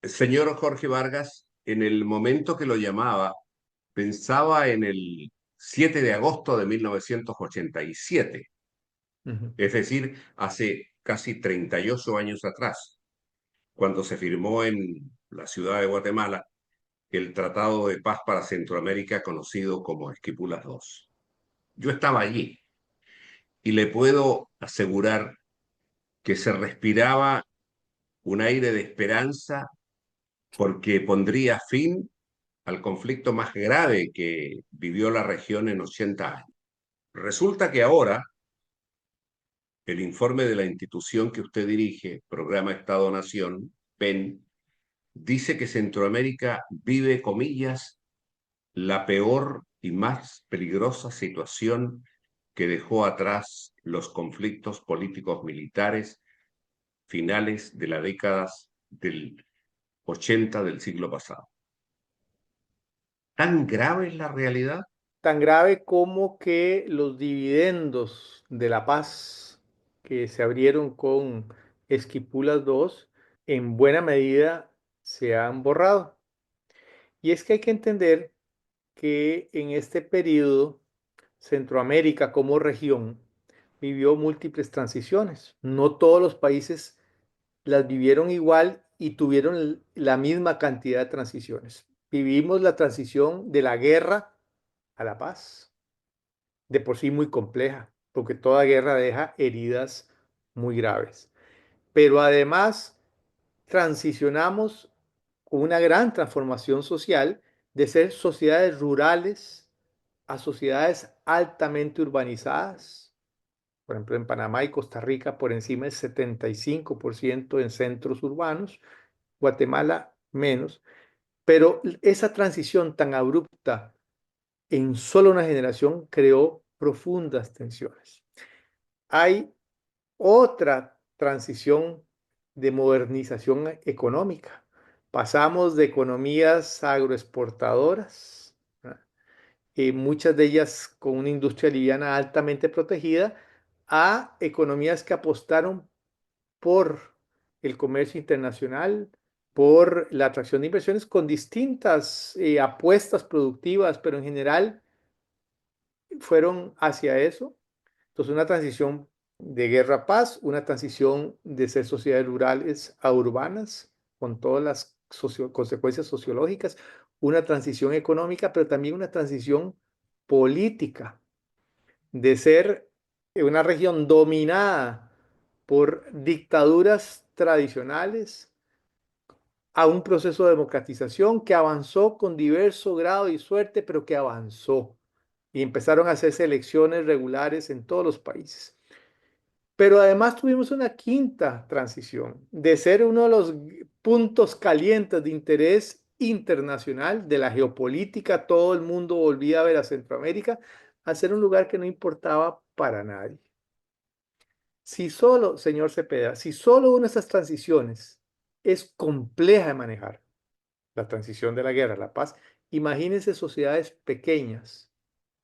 Señor Jorge Vargas, en el momento que lo llamaba, pensaba en el 7 de agosto de 1987, Ujú. es decir, hace casi 38 años atrás, cuando se firmó en la ciudad de Guatemala el Tratado de Paz para Centroamérica conocido como Esquipulas II. Yo estaba allí y le puedo asegurar que se respiraba un aire de esperanza porque pondría fin al conflicto más grave que vivió la región en 80 años. Resulta que ahora el informe de la institución que usted dirige, Programa Estado-Nación, PEN, dice que Centroamérica vive, comillas, la peor y más peligrosa situación que dejó atrás los conflictos políticos militares finales de las décadas del 80 del siglo pasado. ¿Tan grave es la realidad? Tan grave como que los dividendos de la paz que se abrieron con Esquipulas II en buena medida se han borrado. Y es que hay que entender que en este periodo Centroamérica como región vivió múltiples transiciones. No todos los países las vivieron igual y tuvieron la misma cantidad de transiciones. Vivimos la transición de la guerra a la paz, de por sí muy compleja, porque toda guerra deja heridas muy graves. Pero además transicionamos con una gran transformación social de ser sociedades rurales a sociedades altamente urbanizadas. Por ejemplo, en Panamá y Costa Rica por encima del 75% en centros urbanos, Guatemala menos. Pero esa transición tan abrupta en solo una generación creó profundas tensiones. Hay otra transición de modernización económica. Pasamos de economías agroexportadoras, muchas de ellas con una industria liviana altamente protegida, a economías que apostaron por el comercio internacional, por la atracción de inversiones con distintas apuestas productivas, pero en general fueron hacia eso. Entonces, una transición de guerra a paz, una transición de ser sociedades rurales a urbanas, con todas las consecuencias sociológicas, una transición económica, pero también una transición política, de ser una región dominada por dictaduras tradicionales a un proceso de democratización que avanzó con diverso grado y suerte, pero que avanzó. Y empezaron a hacerse elecciones regulares en todos los países. Pero además tuvimos una quinta transición, de ser uno de los puntos calientes de interés internacional de la geopolítica, todo el mundo volvía a ver a Centroamérica, a ser un lugar que no importaba para nadie. Si solo, señor Cepeda, si solo una de esas transiciones es compleja de manejar, la transición de la guerra a la paz, imagínense sociedades pequeñas,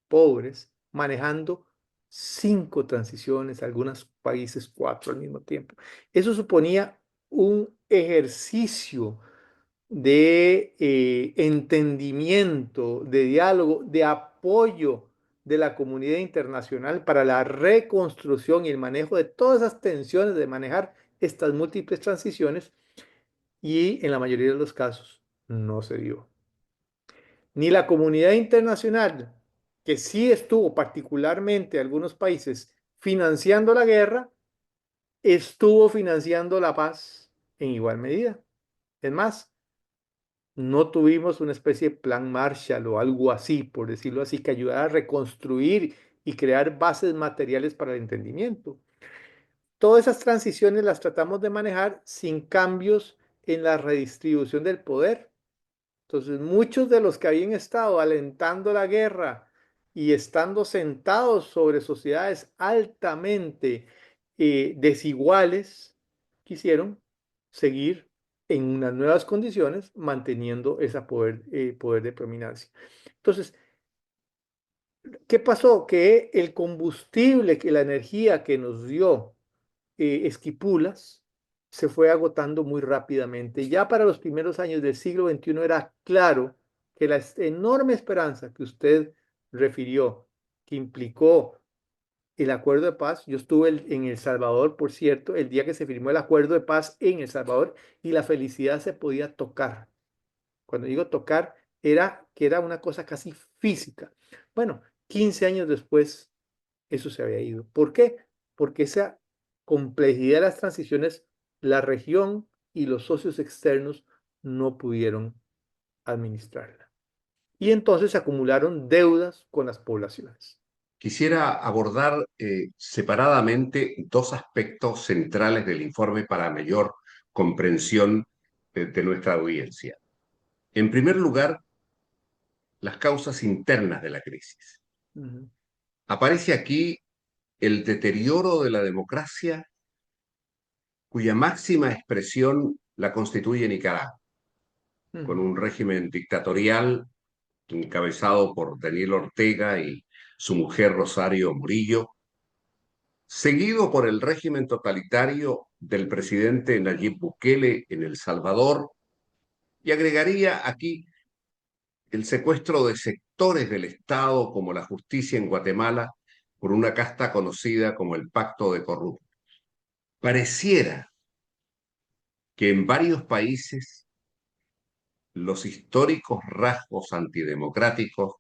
pobres, manejando 5 transiciones, algunos países 4 al mismo tiempo. Eso suponía un ejercicio de entendimiento, de diálogo, de apoyo de la comunidad internacional para la reconstrucción y el manejo de todas esas tensiones, de manejar estas múltiples transiciones, y en la mayoría de los casos no se dio. Ni la comunidad internacional, que sí estuvo particularmente algunos países financiando la guerra, estuvo financiando la paz en igual medida. Es más, no tuvimos una especie de plan Marshall o algo así, por decirlo así, que ayudara a reconstruir y crear bases materiales para el entendimiento. Todas esas transiciones las tratamos de manejar sin cambios en la redistribución del poder. Entonces, muchos de los que habían estado alentando la guerra y estando sentados sobre sociedades altamente desiguales, quisieron seguir en unas nuevas condiciones, manteniendo ese poder de predominancia. Entonces, ¿qué pasó? Que el combustible, que la energía que nos dio Esquipulas, se fue agotando muy rápidamente. Ya para los primeros años del siglo XXI era claro que la enorme esperanza que usted refirió, que implicó el acuerdo de paz, yo estuve en El Salvador, por cierto, el día que se firmó el acuerdo de paz en El Salvador y la felicidad se podía tocar. Cuando digo tocar, era que era una cosa casi física. Bueno, 15 años después, eso se había ido. ¿Por qué? Porque esa complejidad de las transiciones, la región y los socios externos no pudieron administrarla. Y entonces se acumularon deudas con las poblaciones. Quisiera abordar separadamente dos aspectos centrales del informe para mayor comprensión de nuestra audiencia. En primer lugar, las causas internas de la crisis. Uh -huh. Aparece aquí el deterioro de la democracia, cuya máxima expresión la constituye Nicaragua, Uh con -huh. un régimen dictatorial encabezado por Daniel Ortega y su mujer Rosario Murillo, seguido por el régimen totalitario del presidente Nayib Bukele en El Salvador, y agregaría aquí el secuestro de sectores del Estado como la justicia en Guatemala por una casta conocida como el Pacto de Corruptos. Pareciera que en varios países los históricos rasgos antidemocráticos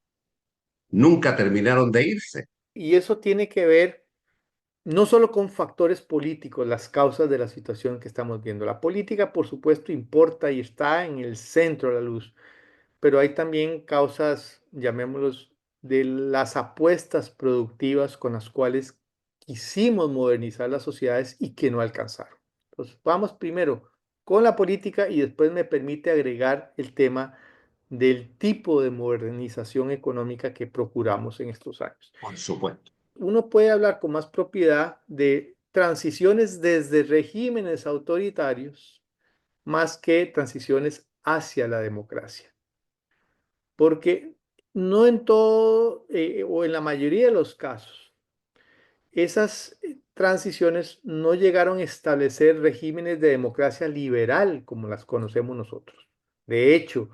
nunca terminaron de irse. Y eso tiene que ver no solo con factores políticos, las causas de la situación que estamos viendo. La política, por supuesto, importa y está en el centro de la luz, pero hay también causas, llamémoslos, de las apuestas productivas con las cuales quisimos modernizar las sociedades y que no alcanzaron. Entonces, vamos primero con la política y después me permite agregar el tema del tipo de modernización económica que procuramos en estos años. Por supuesto. Uno puede hablar con más propiedad de transiciones desde regímenes autoritarios más que transiciones hacia la democracia. Porque no en todo o en la mayoría de los casos, esas transiciones no llegaron a establecer regímenes de democracia liberal como las conocemos nosotros. De hecho,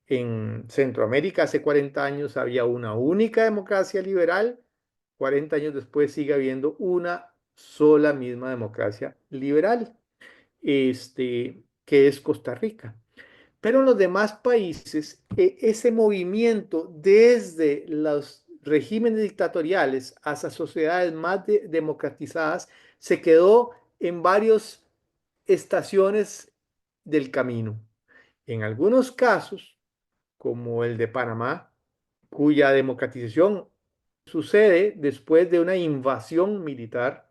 en Centroamérica hace 40 años había una única democracia liberal, 40 años después sigue habiendo una sola misma democracia liberal, que es Costa Rica. Pero en los demás países, ese movimiento desde los regímenes dictatoriales hacia sociedades más democratizadas se quedó en varias estaciones del camino. En algunos casos, como el de Panamá, cuya democratización sucede después de una invasión militar,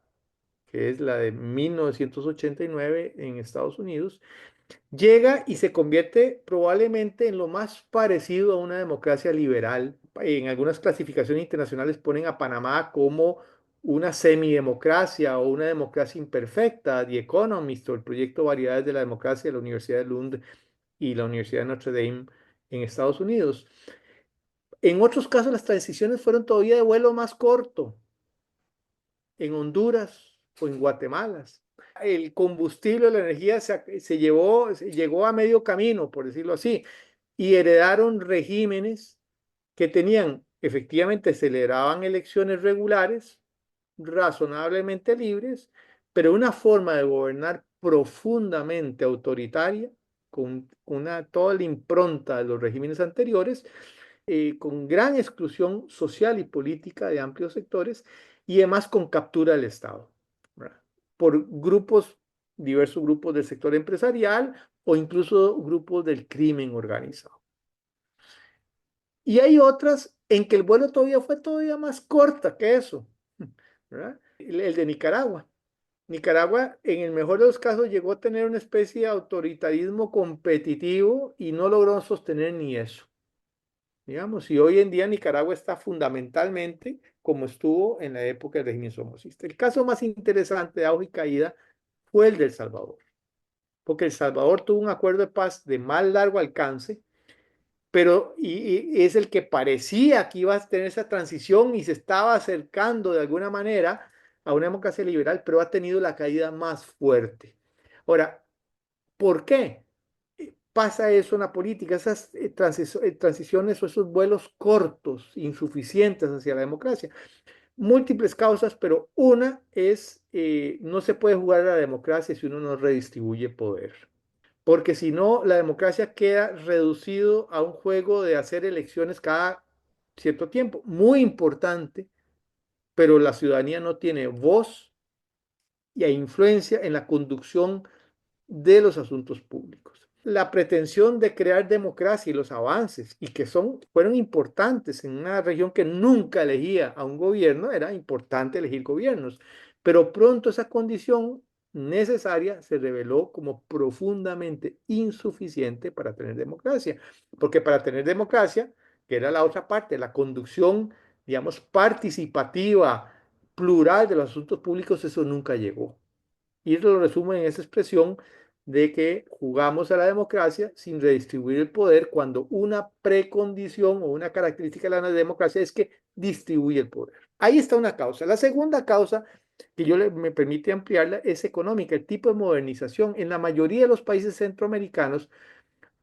que es la de 1989 en Estados Unidos, llega y se convierte probablemente en lo más parecido a una democracia liberal. En algunas clasificaciones internacionales ponen a Panamá como una semidemocracia o una democracia imperfecta. The Economist o el proyecto Variedades de la Democracia de la Universidad de Lund y la Universidad de Notre Dame en Estados Unidos. En otros casos las transiciones fueron todavía de vuelo más corto, en Honduras o en Guatemala. El combustible, la energía llegó a medio camino, por decirlo así, y heredaron regímenes que tenían, efectivamente, celebraban elecciones regulares, razonablemente libres, pero una forma de gobernar profundamente autoritaria, con toda la impronta de los regímenes anteriores, con gran exclusión social y política de amplios sectores y además con captura del Estado, ¿verdad? Por grupos, diversos grupos del sector empresarial o incluso grupos del crimen organizado. Y hay otras en que el vuelo todavía fue todavía más corta que eso, ¿verdad? El de Nicaragua. Nicaragua, en el mejor de los casos, llegó a tener una especie de autoritarismo competitivo y no logró sostener ni eso. Digamos, y hoy en día Nicaragua está fundamentalmente como estuvo en la época del régimen somocista. El caso más interesante de auge y caída fue el de El Salvador, porque El Salvador tuvo un acuerdo de paz de más largo alcance, pero y es el que parecía que iba a tener esa transición y se estaba acercando de alguna manera a una democracia liberal, pero ha tenido la caída más fuerte. Ahora, ¿por qué pasa eso en la política? Esas transiciones o esos vuelos cortos, insuficientes hacia la democracia. Múltiples causas, pero una es, no se puede jugar a la democracia si uno no redistribuye poder. Porque si no, la democracia queda reducido a un juego de hacer elecciones cada cierto tiempo. Muy importante, pero la ciudadanía no tiene voz y influencia en la conducción de los asuntos públicos. La pretensión de crear democracia y los avances, y que fueron importantes en una región que nunca elegía a un gobierno, era importante elegir gobiernos, pero pronto esa condición necesaria se reveló como profundamente insuficiente para tener democracia, porque para tener democracia, que era la otra parte, la conducción, digamos, participativa, plural de los asuntos públicos, eso nunca llegó. Y lo resumo en esa expresión de que jugamos a la democracia sin redistribuir el poder cuando una precondición o una característica de la democracia es que distribuye el poder. Ahí está una causa. La segunda causa que me permite ampliarla es económica, el tipo de modernización. En la mayoría de los países centroamericanos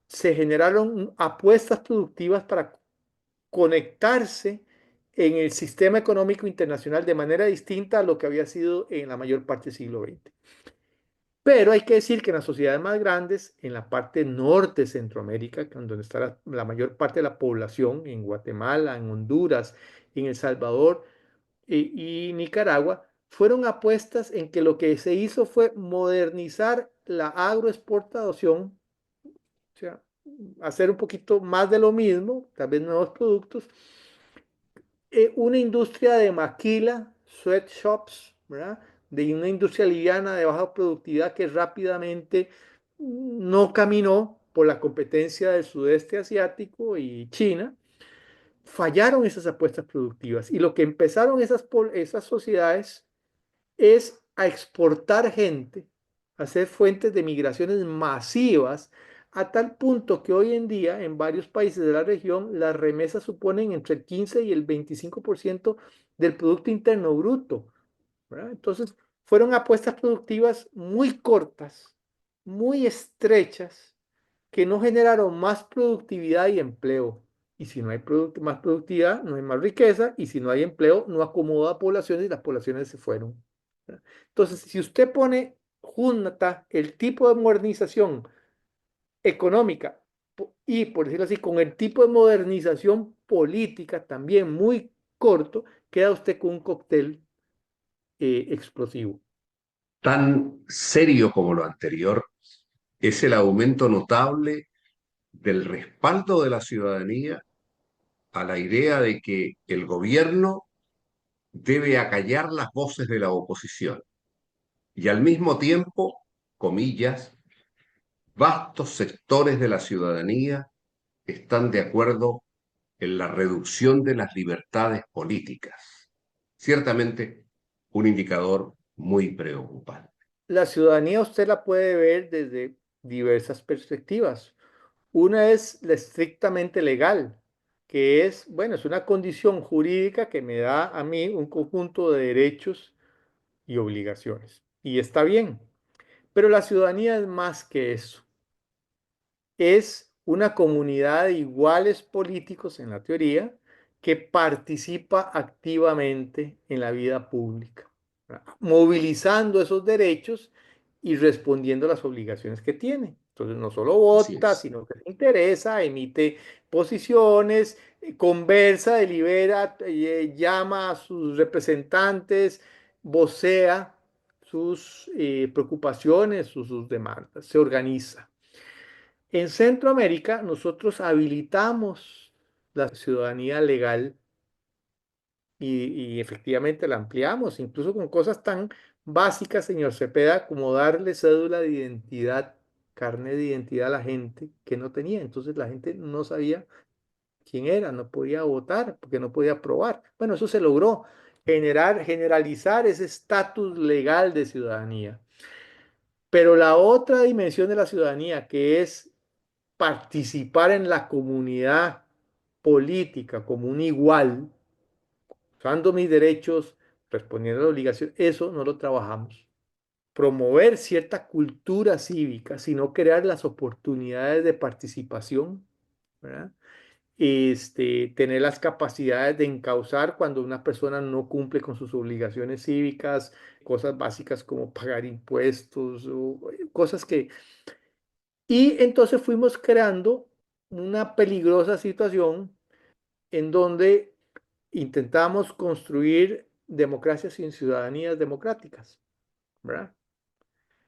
se generaron apuestas productivas para conectarse en el sistema económico internacional de manera distinta a lo que había sido en la mayor parte del siglo XX. Pero hay que decir que en las sociedades más grandes, en la parte norte de Centroamérica, donde está la mayor parte de la población, en Guatemala, en Honduras, en El Salvador y Nicaragua, fueron apuestas en que lo que se hizo fue modernizar la agroexportación, o sea, hacer un poquito más de lo mismo, tal vez nuevos productos, una industria de maquila, sweatshops, ¿verdad? De una industria liviana de baja productividad que rápidamente no caminó por la competencia del sudeste asiático y China. Fallaron esas apuestas productivas y lo que empezaron esas sociedades es a exportar gente, a ser fuentes de migraciones masivas, a tal punto que hoy en día en varios países de la región las remesas suponen entre el 15 y el 25% del Producto Interno Bruto, ¿verdad? Entonces, fueron apuestas productivas muy cortas, muy estrechas, que no generaron más productividad y empleo. Y si no hay más productividad, no hay más riqueza, y si no hay empleo, no acomoda a poblaciones y las poblaciones se fueron. Entonces, si usted pone junta el tipo de modernización económica y, por decirlo así, con el tipo de modernización política también muy corto, queda usted con un cóctel explosivo. Tan serio como lo anterior es el aumento notable del respaldo de la ciudadanía a la idea de que el gobierno debe acallar las voces de la oposición y al mismo tiempo, comillas, vastos sectores de la ciudadanía están de acuerdo en la reducción de las libertades políticas. Ciertamente, un indicador muy preocupante. La ciudadanía usted la puede ver desde diversas perspectivas. Una es la estrictamente legal, que es, bueno, es una condición jurídica que me da a mí un conjunto de derechos y obligaciones. Y está bien, pero la ciudadanía es más que eso. Es una comunidad de iguales políticos en la teoría que participa activamente en la vida pública, ¿verdad? Movilizando esos derechos y respondiendo a las obligaciones que tiene. Entonces no solo Así vota, es. sino que se interesa, emite posiciones, conversa, delibera, llama a sus representantes, vocea sus preocupaciones, sus demandas, se organiza. En Centroamérica, nosotros habilitamos la ciudadanía legal y efectivamente la ampliamos, incluso con cosas tan básicas, señor Cepeda, como darle cédula de identidad, carnet de identidad a la gente que no tenía. Entonces la gente no sabía quién era, no podía votar porque no podía aprobar. Bueno, eso se logró, generalizar ese estatus legal de ciudadanía. Pero la otra dimensión de la ciudadanía, que es participar en la comunidad política como un igual, usando mis derechos, respondiendo a la obligación, eso no lo trabajamos. promover cierta cultura cívica, sino crear las oportunidades de participación, ¿verdad? Tener las capacidades de encauzar cuando una persona no cumple con sus obligaciones cívicas, cosas básicas como pagar impuestos o cosas que... Y entonces fuimos creando una peligrosa situación en donde intentamos construir democracias sin ciudadanías democráticas, ¿verdad?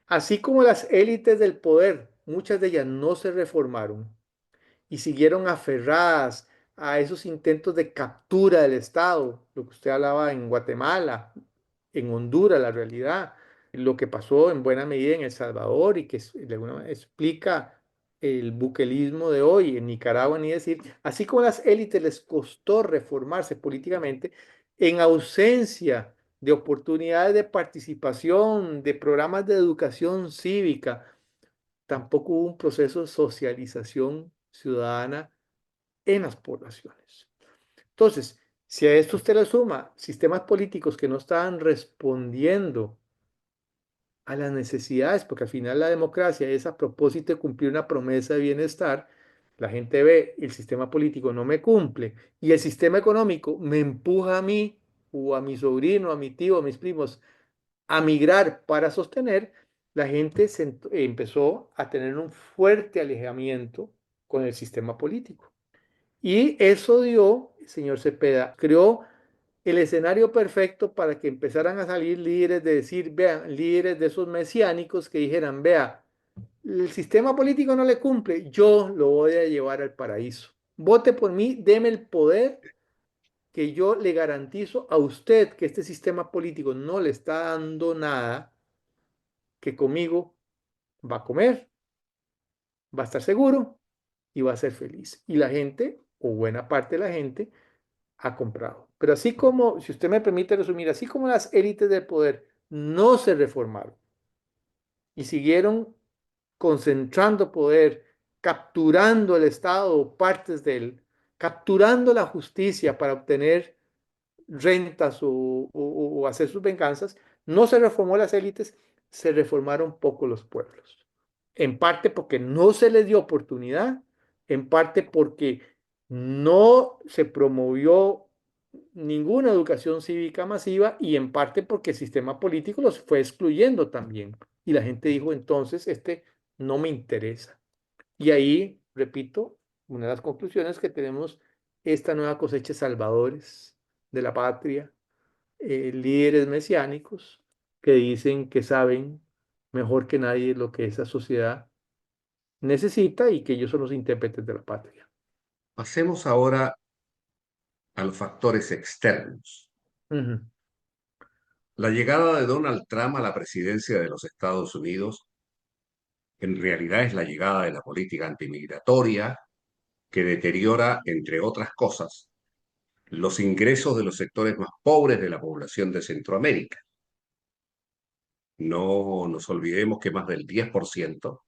Así como las élites del poder, muchas de ellas no se reformaron y siguieron aferradas a esos intentos de captura del Estado, lo que usted hablaba en Guatemala, en Honduras, la realidad, lo que pasó en buena medida en El Salvador y que de alguna manera explica el buquelismo de hoy en Nicaragua, ni decir, así como a las élites les costó reformarse políticamente, en ausencia de oportunidades de participación, de programas de educación cívica, tampoco hubo un proceso de socialización ciudadana en las poblaciones. Entonces, si a esto usted le suma sistemas políticos que no estaban respondiendo a las necesidades, porque al final la democracia es a propósito de cumplir una promesa de bienestar, la gente ve el sistema político no me cumple y el sistema económico me empuja a mí o a mi sobrino, a mi tío, a mis primos a migrar para sostener, la gente empezó a tener un fuerte alejamiento con el sistema político. Y eso dio, señor Cepeda, creó el escenario perfecto para que empezaran a salir líderes de decir, vean, líderes de esos mesiánicos que dijeran, vea, el sistema político no le cumple, yo lo voy a llevar al paraíso. Vote por mí, deme el poder que yo le garantizo a usted que este sistema político no le está dando nada, que conmigo va a comer, va a estar seguro y va a ser feliz. Y la gente, o buena parte de la gente, ha comprado. Pero así como, si usted me permite resumir, así como las élites del poder no se reformaron y siguieron concentrando poder, capturando el Estado o partes de él, capturando la justicia para obtener rentas o hacer sus venganzas, no se reformó las élites, se reformaron poco los pueblos. En parte porque no se les dio oportunidad, en parte porque no se promovió ninguna educación cívica masiva y en parte porque el sistema político los fue excluyendo también. Y la gente dijo, entonces, este no me interesa. Y ahí, repito, una de las conclusiones que tenemos esta nueva cosecha de salvadores de la patria, líderes mesiánicos que dicen que saben mejor que nadie lo que esa sociedad necesita y que ellos son los intérpretes de la patria. Pasemos ahora a los factores externos. Ujú, La llegada de Donald Trump a la presidencia de los Estados Unidos en realidad es la llegada de la política antimigratoria que deteriora, entre otras cosas, los ingresos de los sectores más pobres de la población de Centroamérica. No nos olvidemos que más del 10%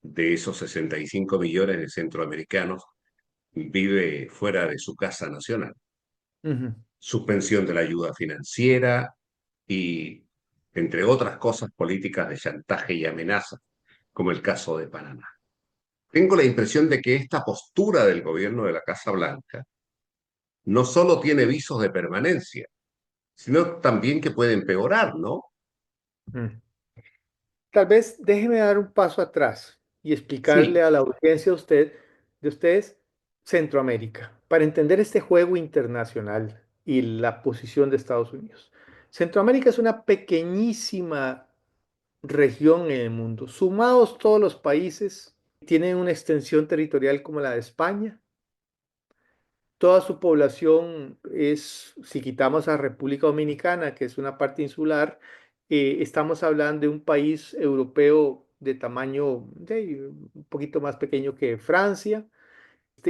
de esos 65 millones de centroamericanos vive fuera de su casa nacional. ujú, Suspensión de la ayuda financiera y, entre otras cosas, políticas de chantaje y amenaza, como el caso de Panamá. Tengo la impresión de que esta postura del gobierno de la Casa Blanca no solo tiene visos de permanencia, sino también que puede empeorar, ¿no? ujú. Tal vez déjeme dar un paso atrás y explicarle Sí, a la audiencia de ustedes Centroamérica, para entender este juego internacional y la posición de Estados Unidos. Centroamérica es una pequeñísima región en el mundo. Sumados todos los países, tienen una extensión territorial como la de España. Toda su población es, si quitamos a República Dominicana, que es una parte insular, estamos hablando de un país europeo de tamaño un poquito más pequeño que Francia.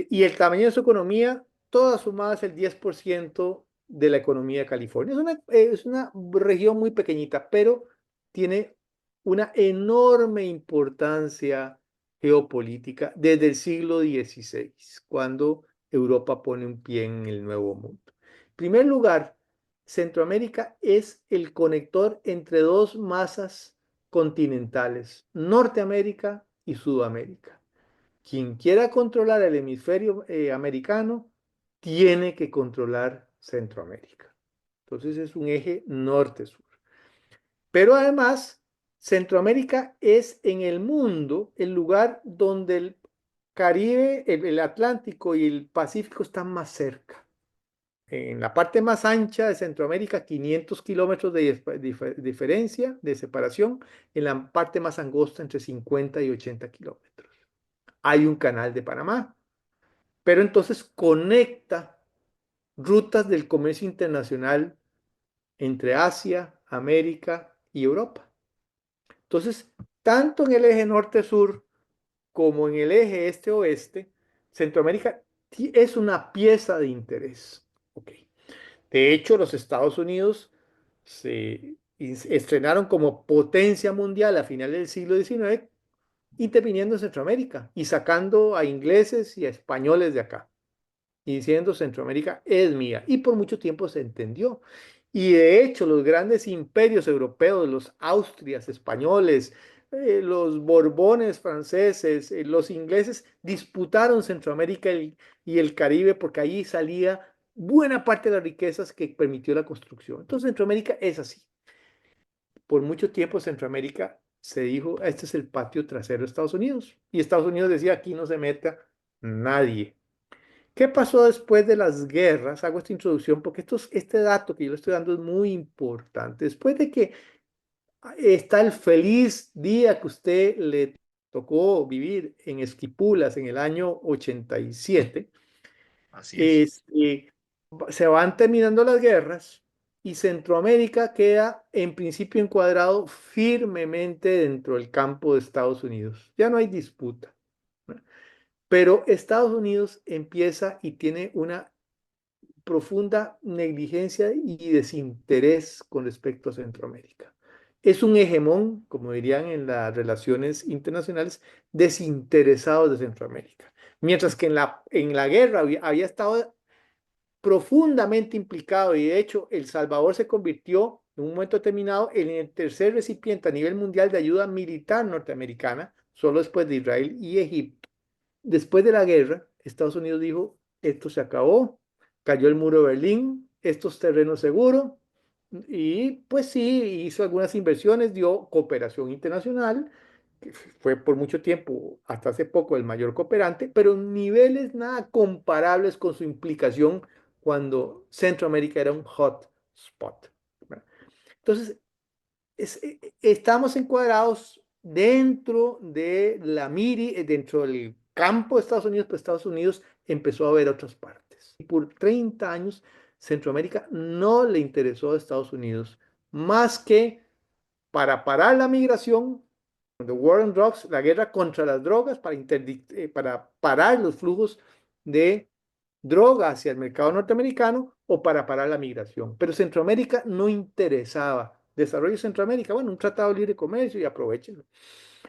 Y el tamaño de su economía, todas sumadas el 10% de la economía de California. Es una región muy pequeñita, pero tiene una enorme importancia geopolítica desde el siglo XVI, cuando Europa pone un pie en el Nuevo Mundo. En primer lugar, Centroamérica es el conector entre dos masas continentales, Norteamérica y Sudamérica. Quien quiera controlar el hemisferio americano tiene que controlar Centroamérica. Entonces es un eje norte-sur. Pero además, Centroamérica es en el mundo el lugar donde el Caribe, el Atlántico y el Pacífico están más cerca. En la parte más ancha de Centroamérica, 500 kilómetros de diferencia, de separación. En la parte más angosta, entre 50 y 80 kilómetros. Hay un canal de Panamá, pero entonces conecta rutas del comercio internacional entre Asia, América y Europa. Entonces, tanto en el eje norte-sur como en el eje este-oeste, Centroamérica es una pieza de interés. Okay. De hecho, los Estados Unidos se estrenaron como potencia mundial a finales del siglo XIX, interviniendo en Centroamérica y sacando a ingleses y a españoles de acá y diciendo Centroamérica es mía. Y por mucho tiempo se entendió. Y de hecho, los grandes imperios europeos, los Austrias, españoles, los Borbones franceses, los ingleses, disputaron Centroamérica y el Caribe porque allí salía buena parte de las riquezas que permitió la construcción. Entonces, Centroamérica es así. Por mucho tiempo, Centroamérica se dijo, este es el patio trasero de Estados Unidos. Y Estados Unidos decía, aquí no se meta nadie. ¿Qué pasó después de las guerras? Hago esta introducción porque este dato que yo le estoy dando es muy importante. Después de que está el feliz día que usted le tocó vivir en Esquipulas en el año 87, Así es. este, se van terminando las guerras y Centroamérica queda en principio encuadrado firmemente dentro del campo de Estados Unidos. Ya no hay disputa. Pero Estados Unidos empieza y tiene una profunda negligencia y desinterés con respecto a Centroamérica. Es un hegemón, como dirían en las relaciones internacionales, desinteresado de Centroamérica. Mientras que en la guerra había estado profundamente implicado y de hecho El Salvador se convirtió en un momento determinado en el tercer recipiente a nivel mundial de ayuda militar norteamericana, solo después de Israel y Egipto. Después de la guerra, Estados Unidos dijo, esto se acabó, cayó el muro de Berlín, estos terrenos seguros, y pues sí, hizo algunas inversiones, dio cooperación internacional, que fue por mucho tiempo, hasta hace poco, el mayor cooperante, pero en niveles nada comparables con su implicación cuando Centroamérica era un hot spot. Entonces, estamos encuadrados dentro de la MIRI, dentro del campo de Estados Unidos, pero Estados Unidos empezó a ver otras partes. Y por 30 años, Centroamérica no le interesó a Estados Unidos más que para parar la migración, the war on drugs, la guerra contra las drogas, para parar los flujos de droga hacia el mercado norteamericano o para parar la migración. Pero Centroamérica no interesaba. Desarrollo de Centroamérica, bueno, un tratado de libre comercio y aprovechenlo.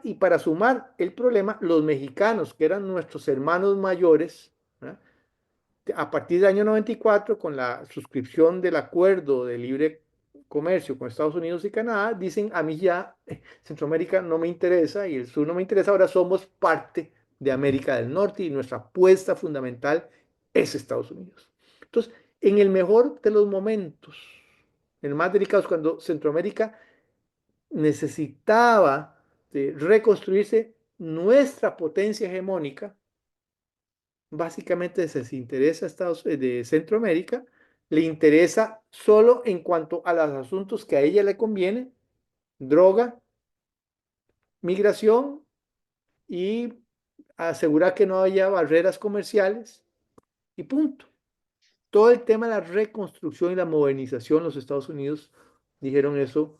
Y para sumar el problema, los mexicanos, que eran nuestros hermanos mayores, ¿verdad? A partir del año 94, con la suscripción del acuerdo de libre comercio con Estados Unidos y Canadá, dicen, a mí ya Centroamérica no me interesa y el sur no me interesa, ahora somos parte de América del Norte y nuestra apuesta fundamental es Estados Unidos. Entonces, en el mejor de los momentos, en el más delicado, cuando Centroamérica necesitaba de reconstruirse nuestra potencia hegemónica, básicamente se desinteresa de Centroamérica, le interesa solo en cuanto a los asuntos que a ella le conviene, droga, migración y asegurar que no haya barreras comerciales y punto. Todo el tema de la reconstrucción y la modernización, los Estados Unidos dijeron eso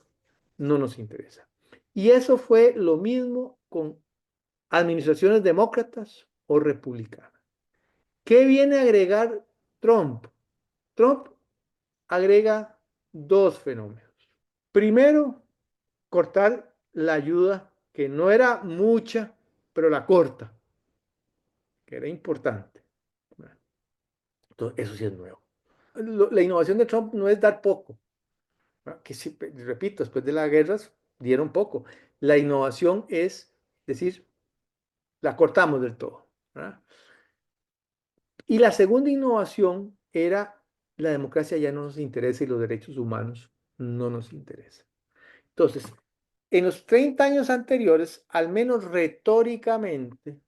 no nos interesa. Y eso fue lo mismo con administraciones demócratas o republicanas. ¿Qué viene a agregar Trump? Trump agrega dos fenómenos. Primero, cortar la ayuda, que no era mucha, pero la corta, que era importante. Entonces, eso sí es nuevo. La innovación de Trump no es dar poco, ¿verdad? Que sí, repito, después de las guerras dieron poco. La innovación es decir, la cortamos del todo, ¿verdad? Y la segunda innovación era la democracia ya no nos interesa y los derechos humanos no nos interesan. Entonces, en los 30 años anteriores, al menos retóricamente,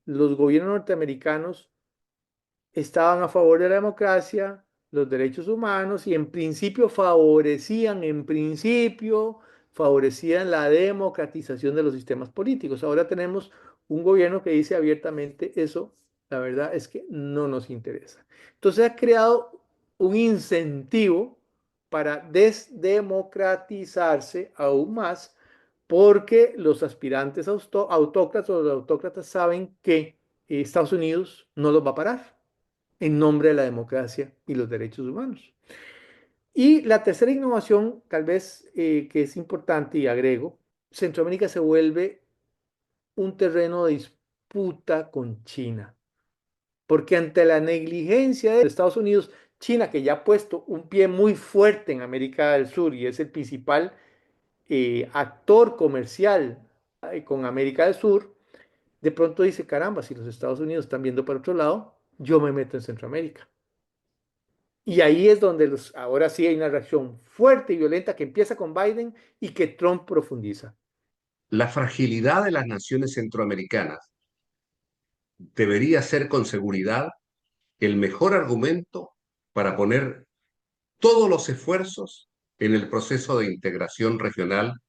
los gobiernos norteamericanos estaban a favor de la democracia, los derechos humanos y favorecían la democratización de los sistemas políticos. Ahora tenemos un gobierno que dice abiertamente eso, la verdad es que no nos interesa. Entonces ha creado un incentivo para desdemocratizarse aún más porque los aspirantes autócratas o los autócratas saben que Estados Unidos no los va a parar en nombre de la democracia y los derechos humanos. Y la tercera innovación, tal vez que es importante y agrego, Centroamérica se vuelve un terreno de disputa con China, porque ante la negligencia de Estados Unidos, China, que ya ha puesto un pie muy fuerte en América del Sur y es el principal actor comercial con América del Sur, de pronto dice, caramba, si los Estados Unidos están viendo para otro lado, yo me meto en Centroamérica. Y ahí es donde ahora sí hay una reacción fuerte y violenta que empieza con Biden y que Trump profundiza. La fragilidad de las naciones centroamericanas debería ser con seguridad el mejor argumento para poner todos los esfuerzos en el proceso de integración regional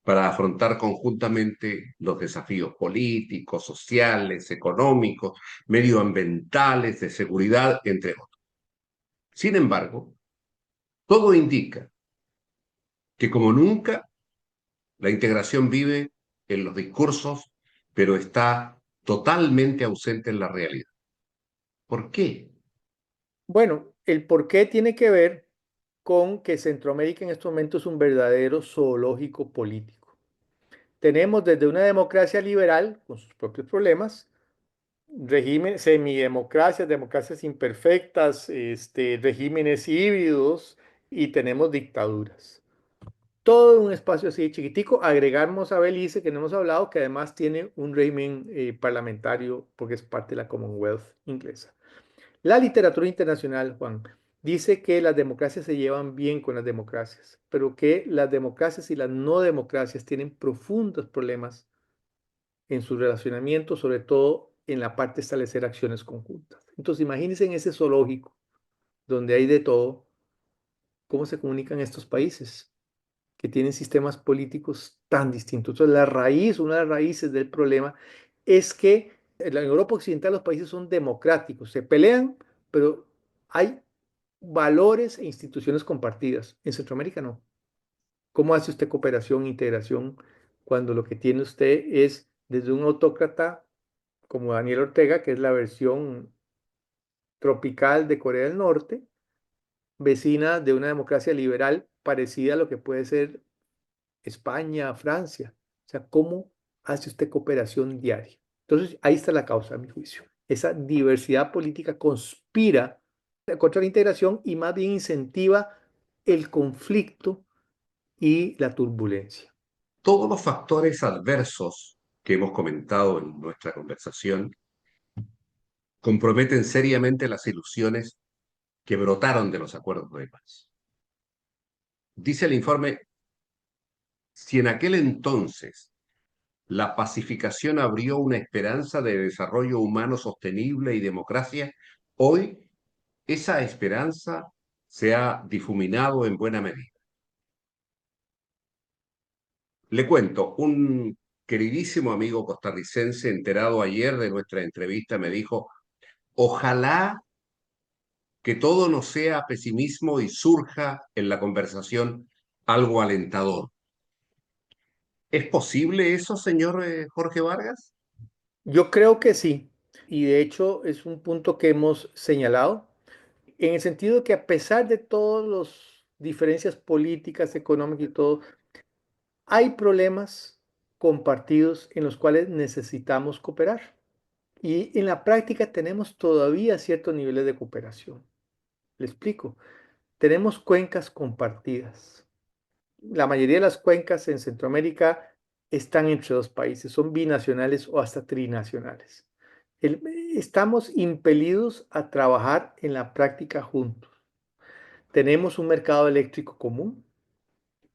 para afrontar conjuntamente los desafíos políticos, sociales, económicos, medioambientales, de seguridad, entre otros. Sin embargo, todo indica que como nunca la integración vive en los discursos, pero está totalmente ausente en la realidad. ¿Por qué? Bueno, el por qué tiene que ver con que Centroamérica en estos momentos es un verdadero zoológico político. Tenemos desde una democracia liberal, con sus propios problemas, regímenes, semidemocracias, democracias imperfectas, regímenes híbridos y tenemos dictaduras. Todo un espacio así chiquitico. Agregamos a Belice, que no hemos hablado, que además tiene un régimen parlamentario porque es parte de la Commonwealth inglesa. La literatura internacional, Juan, dice que las democracias se llevan bien con las democracias, pero que las democracias y las no democracias tienen profundos problemas en su relacionamiento, sobre todo en la parte de establecer acciones conjuntas. Entonces, imagínense en ese zoológico donde hay de todo, cómo se comunican estos países que tienen sistemas políticos tan distintos. Entonces, una de las raíces del problema es que en la Europa Occidental los países son democráticos, se pelean, pero hay valores e instituciones compartidas. En Centroamérica no. ¿Cómo hace usted cooperación e integración cuando lo que tiene usted es desde un autócrata como Daniel Ortega, que es la versión tropical de Corea del Norte, vecina de una democracia liberal parecida a lo que puede ser España, Francia? O sea, ¿cómo hace usted cooperación diaria? Entonces, ahí está la causa, a mi juicio. Esa diversidad política conspira contra la integración y más bien incentiva el conflicto y la turbulencia. Todos los factores adversos que hemos comentado en nuestra conversación comprometen seriamente las ilusiones que brotaron de los acuerdos de paz. Dice el informe, si en aquel entonces la pacificación abrió una esperanza de desarrollo humano sostenible y democracia, hoy esa esperanza se ha difuminado en buena medida. Le cuento, un queridísimo amigo costarricense enterado ayer de nuestra entrevista me dijo, ojalá que todo no sea pesimismo y surja en la conversación algo alentador. ¿Es posible eso, señor Jorge Vargas? Yo creo que sí, y de hecho es un punto que hemos señalado, en el sentido de que a pesar de todas las diferencias políticas, económicas y todo, hay problemas compartidos en los cuales necesitamos cooperar. Y en la práctica tenemos todavía ciertos niveles de cooperación. Le explico. Tenemos cuencas compartidas. La mayoría de las cuencas en Centroamérica están entre dos países, son binacionales o hasta trinacionales. Estamos impelidos a trabajar en la práctica juntos. Tenemos un mercado eléctrico común,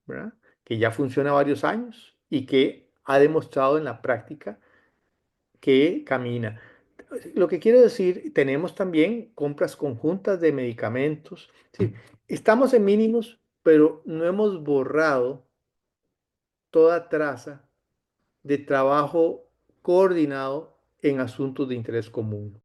¿verdad? Que ya funciona varios años y que ha demostrado en la práctica que camina. Lo que quiero decir, tenemos también compras conjuntas de medicamentos. Sí, estamos en mínimos, pero no hemos borrado toda traza de trabajo coordinado en asuntos de interés común.